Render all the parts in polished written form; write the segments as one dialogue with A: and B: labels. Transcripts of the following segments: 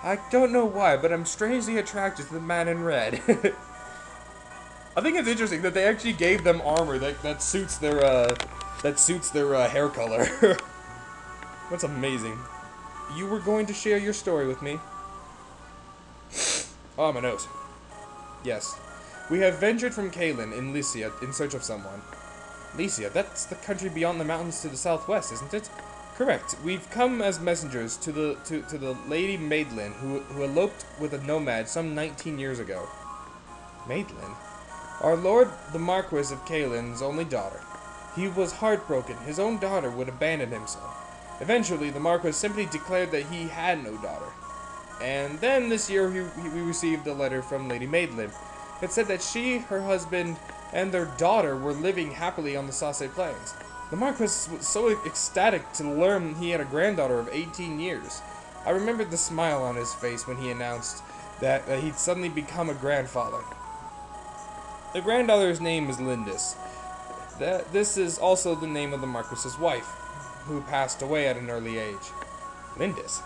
A: I don't know why, but I'm strangely attracted to the man in red. I think it's interesting that they actually gave them armor that suits their hair color. That's amazing. You were going to share your story with me. Oh, my nose. Yes. We have ventured from Kalin in Lycia in search of someone. Lycia, that's the country beyond the mountains to the southwest, isn't it? Correct. We've come as messengers to the Lady Madeline, who eloped with a nomad some 19 years ago. Madeline? Our lord, the Marquis of Kalin's only daughter. He was heartbroken. His own daughter would abandon him so. Eventually, the Marquis simply declared that he had no daughter. And then this year, we received a letter from Lady Madeline. It said that she, her husband, and their daughter were living happily on the Sasse Plains. The Marquis was so ecstatic to learn he had a granddaughter of 18 years. I remembered the smile on his face when he announced that he'd suddenly become a grandfather. The granddaughter's name is Lindis. This is also the name of the Marquis's wife, who passed away at an early age. Lindis.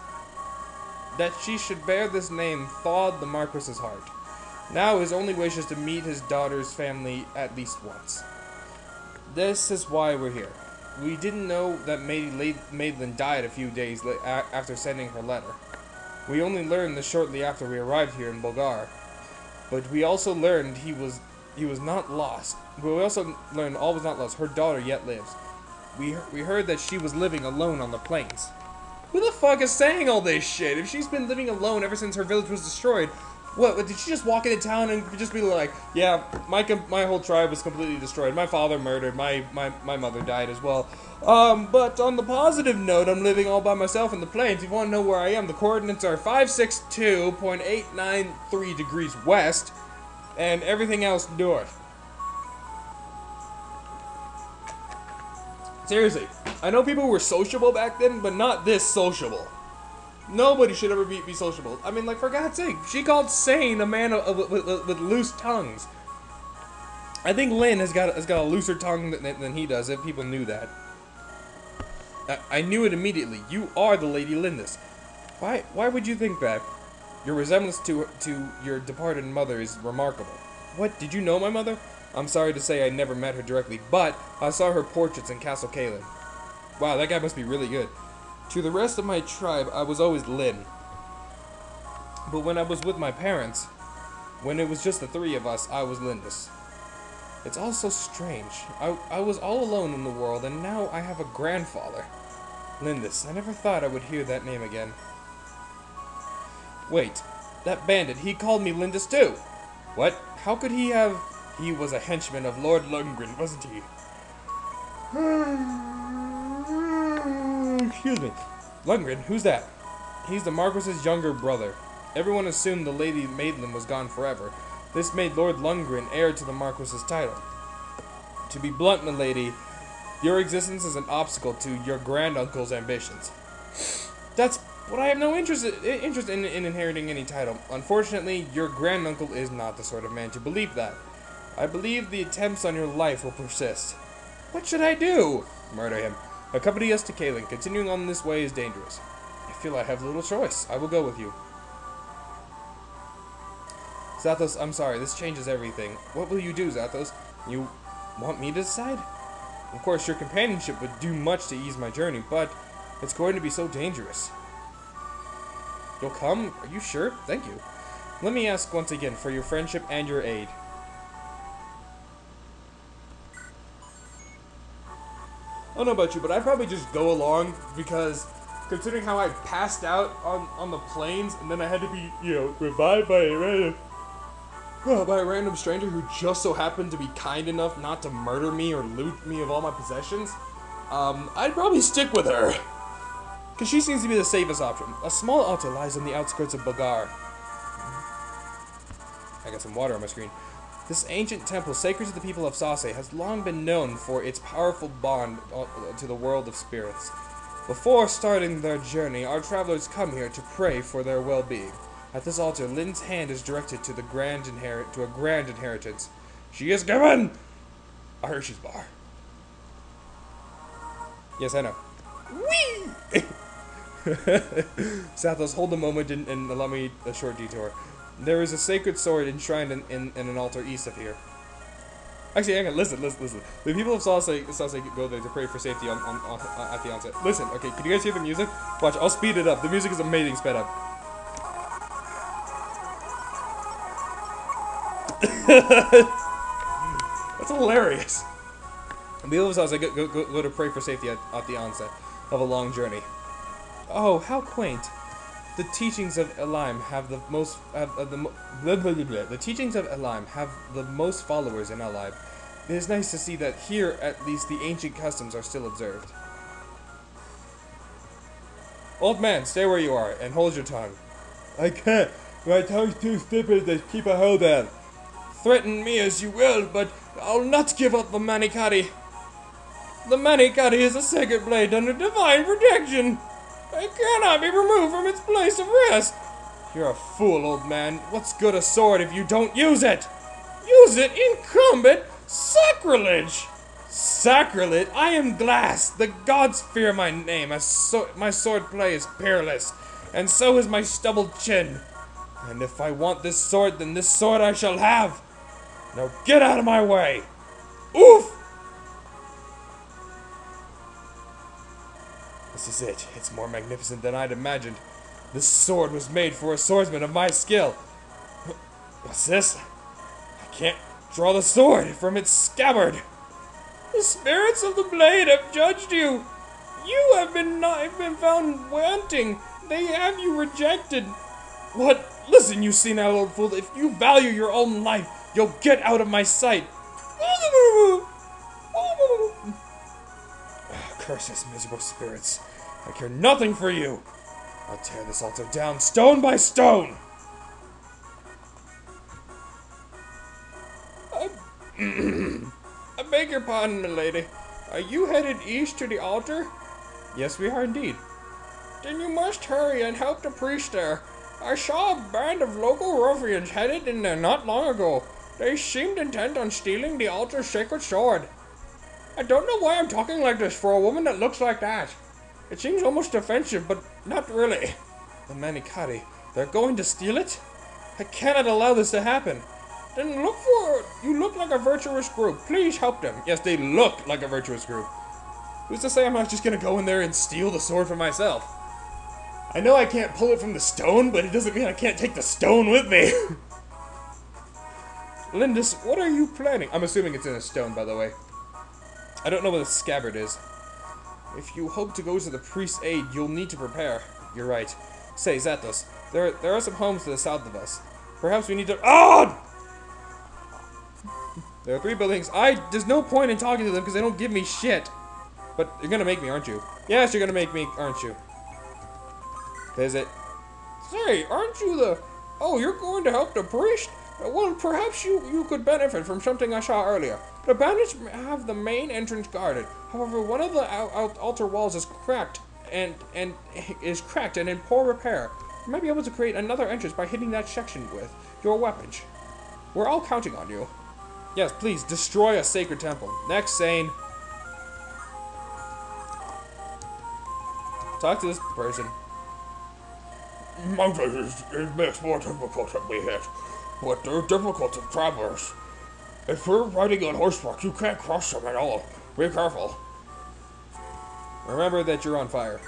A: That she should bear this name thawed the Marquis's heart. Now his only wish is to meet his daughter's family at least once. This is why we're here. We didn't know that Madeline died a few days after sending her letter. We only learned this shortly after we arrived here in Bulgar. But we also learned he was not lost. But we also learned all was not lost. Her daughter yet lives. We heard that she was living alone on the plains. Who the fuck is saying all this shit? If she's been living alone ever since her village was destroyed, what did she just walk into town and just be like, yeah, my whole tribe was completely destroyed. My father murdered. My mother died as well. But on the positive note, I'm living all by myself in the plains. If you want to know where I am, the coordinates are 562.893 degrees west, and everything else north. Seriously, I know people were sociable back then, but not this sociable. Nobody should ever be sociable. I mean, like, for God's sake, she called sane a man with loose tongues. I think Lynn has got a looser tongue than he does, if people knew that. I knew it immediately. You are the Lady Lindis. Why would you think that? Your resemblance to your departed mother is remarkable. What, did you know my mother? I'm sorry to say I never met her directly, but I saw her portraits in Castle Kalin. Wow, that guy must be really good. To the rest of my tribe, I was always Lynn. But when I was with my parents, when it was just the three of us, I was Lindis. It's all so strange. I was all alone in the world, and now I have a grandfather. Lindis, I never thought I would hear that name again. Wait, that bandit, he called me Lindis too. What? How could he have... He was a henchman of Lord Lundgren, wasn't he? Excuse me. Lundgren, who's that? He's the Marquis's younger brother. Everyone assumed the Lady Madeline was gone forever. This made Lord Lundgren heir to the Marquis's title. To be blunt, milady, your existence is an obstacle to your granduncle's ambitions. That's what I have no interest in inheriting any title. Unfortunately, your granduncle is not the sort of man to believe that. I believe the attempts on your life will persist. What should I do? Murder him. Accompany us to Kalin. Continuing on this way is dangerous. I feel I have little choice. I will go with you. Zathos, I'm sorry. This changes everything. What will you do, Zathos? You want me to decide? Of course, your companionship would do much to ease my journey, but it's going to be so dangerous. You'll come? Are you sure? Thank you. Let me ask once again for your friendship and your aid. I don't know about you, but I'd probably just go along because, considering how I passed out on the plains and then I had to be, revived by a random stranger who just so happened to be kind enough not to murder me or loot me of all my possessions, I'd probably stick with her. Because she seems to be the safest option. A small altar lies on the outskirts of Bulgar. I got some water on my screen. This ancient temple, sacred to the people of Sasse, has long been known for its powerful bond to the world of spirits. Before starting their journey, our travelers come here to pray for their well-being. At this altar, Lynn's hand is directed to a grand inheritance. She is given a Hershey's bar. Yes, I know. Whee! Zathos, hold a moment and allow me a short detour. There is a sacred sword enshrined in an altar east of here. Actually, hang on, listen. The people of Sasay go there to pray for safety at the onset. Listen, okay, can you guys hear the music? Watch, I'll speed it up. The music is amazing sped up. That's hilarious. The people of Sasay go to pray for safety at the onset of a long journey. Oh, how quaint. The teachings of Elaim have the most the teachings of Elaim have the most followers in Elaim. It is nice to see that here at least the ancient customs are still observed. Old man, stay where you are and hold your tongue. I can't. My tongue's too stupid to keep a hold on. Threaten me as you will, but I'll not give up the Manikati. The Manikati is a sacred blade under divine protection. It cannot be removed from its place of rest. You're a fool, old man. What's good a sword if you don't use it? Use it in combat? Sacrilege! Sacrilege? I am glass. The gods fear my name. My sword play is peerless, and so is my stubbled chin. And if I want this sword, then this sword I shall have. Now get out of my way. Oof! This is it. It's more magnificent than I'd imagined. This sword was made for a swordsman of my skill. What's this? I can't draw the sword from its scabbard. The spirits of the blade have judged you. You have been found wanting. They have you rejected. What? Listen, you senile old fool. If you value your own life, you'll get out of my sight. Curses, miserable spirits. I care nothing for you. I'll tear this altar down, stone by stone. I beg your pardon, milady. Are you headed east to the altar? Yes, we are indeed. Then you must hurry and help the priest there. I saw a band of local ruffians headed in there not long ago. They seemed intent on stealing the altar's sacred sword. I don't know why I'm talking like this for a woman that looks like that. It seems almost offensive, but not really. The Manikati, they're going to steal it? I cannot allow this to happen. Then look for it. You look like a virtuous group. Please help them. Yes, they look like a virtuous group. Who's to say I'm not just gonna go in there and steal the sword for myself? I know I can't pull it from the stone, but it doesn't mean I can't take the stone with me. Lindis, what are you planning? I'm assuming it's in a stone, by the way. I don't know what a scabbard is. If you hope to go to the priest's aid, you'll need to prepare. You're right. Say, Zathos, there are some homes to the south of us. Perhaps we need to— Oh! There are 3 buildings. There's no point in talking to them because they don't give me shit. But you're gonna make me, aren't you? Yes, you're gonna make me, aren't you? There's it. Say, aren't you the— Oh, you're going to help the priest? Well, perhaps you could benefit from something I saw earlier. The bandits have the main entrance guarded. However, one of the altar walls is cracked and in poor repair. You might be able to create another entrance by hitting that section with your weapons. We're all counting on you. Yes, please destroy a sacred temple. Next, Sane. Talk to this person.
B: Mountains makes more difficult than we hit, but they're difficult to traverse. If you're riding on horseback, you can't cross them at all. Be careful.
A: Remember that you're on fire.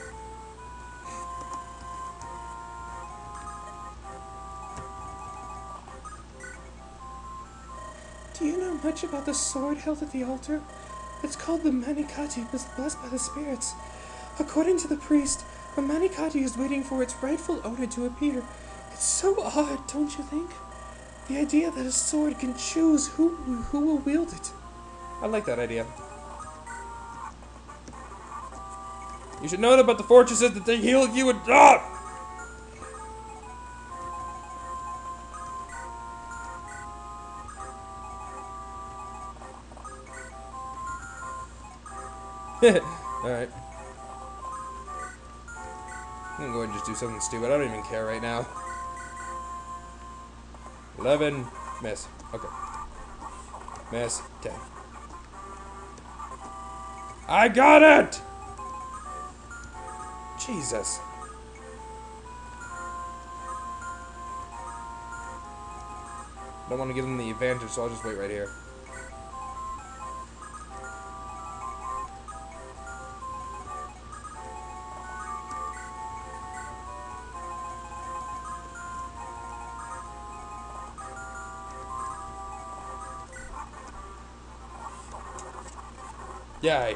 C: Do you know much about the sword held at the altar? It's called the Manikati, blessed by the spirits. According to the priest, the Manikati is waiting for its rightful owner to appear. It's so odd, don't you think? The idea that a sword can choose who will wield it.
A: I like that idea. You should know about the fortresses that they heal you and— Ah! Alright. I'm gonna go ahead and just do something stupid. I don't even care right now. 11. Miss. Okay. Miss. 10. I got it! Jesus. don't want to give them the advantage, so I'll just wait right here. Yay.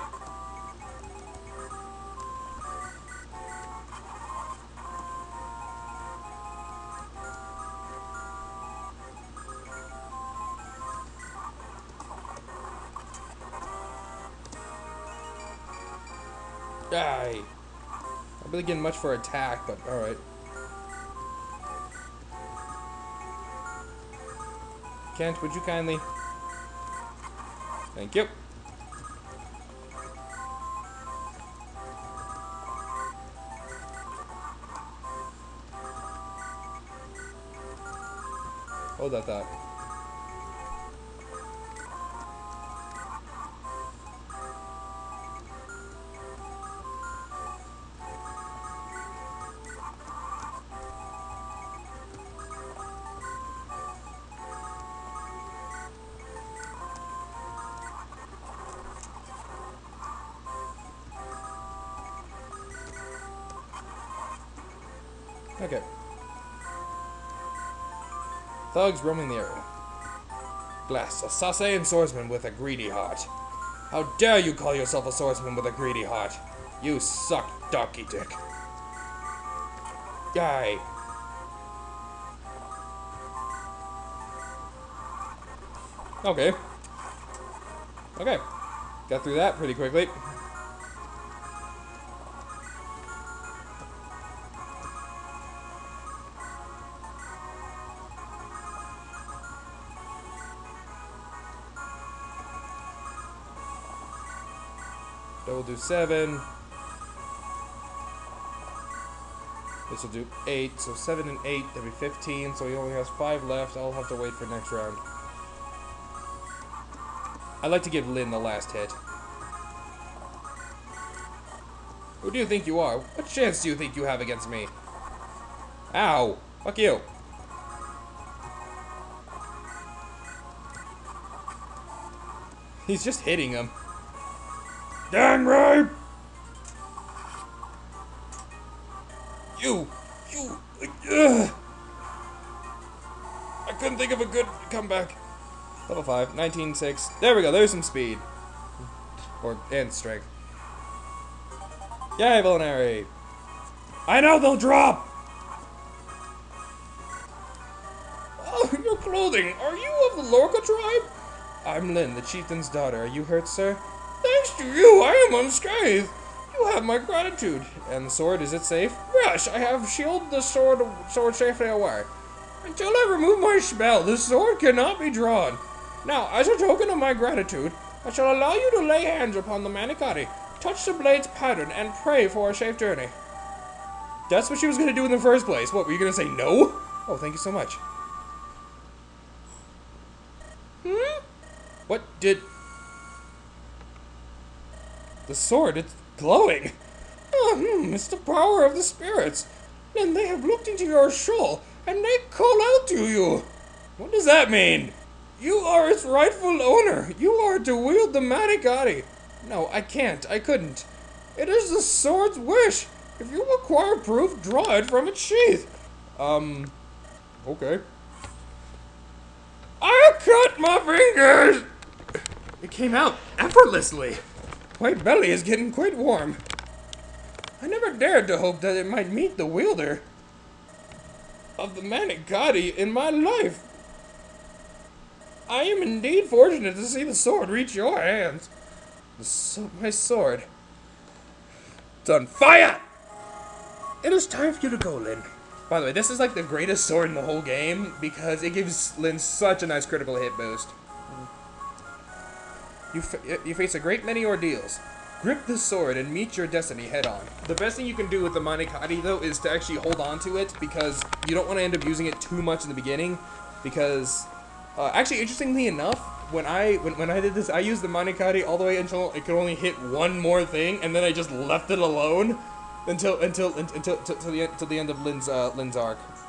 A: Yay. Not really getting much for attack, but alright. Kent, would you kindly? Thank you. Hold that thought. Okay. Thugs roaming the area. Glass, a Sasaean swordsman with a greedy heart. How dare you call yourself a swordsman with a greedy heart? You suck, donkey dick. Yay. Okay. Okay. Got through that pretty quickly. That will do 7. This will do 8. So 7 and 8, that'll be 15. So he only has 5 left. I'll have to wait for next round. I'd like to give Lynn the last hit. Who do you think you are? What chance do you think you have against me? Ow! Fuck you! He's just hitting him. Dang right! You! Ugh. I couldn't think of a good comeback. Level 5, 19-6. There we go, there's some speed. And strength. Yay, Villainary! I know they'll drop! Oh, your clothing! Are you of the Lorca tribe? I'm Lynn, the chieftain's daughter. Are you hurt, sir? Thanks to you, I am unscathed. You have my gratitude. And the sword, is it safe? Yes, I have shielded the sword safely away. Until I remove my spell, the sword cannot be drawn. Now, as a token of my gratitude, I shall allow you to lay hands upon the Manicotti, touch the blade's pattern, and pray for a safe journey. That's what she was going to do in the first place. What, were you going to say no? Oh, thank you so much. What did... The sword, it's glowing. It's the power of the spirits. And they have looked into your soul, and they call out to you. What does that mean? You are its rightful owner. You are to wield the Manicotti. No, I can't. I couldn't. It is the sword's wish. If you require proof, draw it from its sheath. Okay. I cut my fingers! It came out effortlessly. My belly is getting quite warm. I never dared to hope that it might meet the wielder of the Manicotti in my life. I am indeed fortunate to see the sword reach your hands. My sword. It's on fire! It is time for you to go, Lynn. By the way, this is like the greatest sword in the whole game because it gives Lynn such a nice critical hit boost. You face a great many ordeals. Grip the sword and meet your destiny head on. The best thing you can do with the Manicotti, though, is to actually hold on to it because you don't want to end up using it too much in the beginning. Because, actually, interestingly enough, when I did this, I used the Manicotti all the way until it could only hit one more thing, and then I just left it alone until the end of Lynn's arc.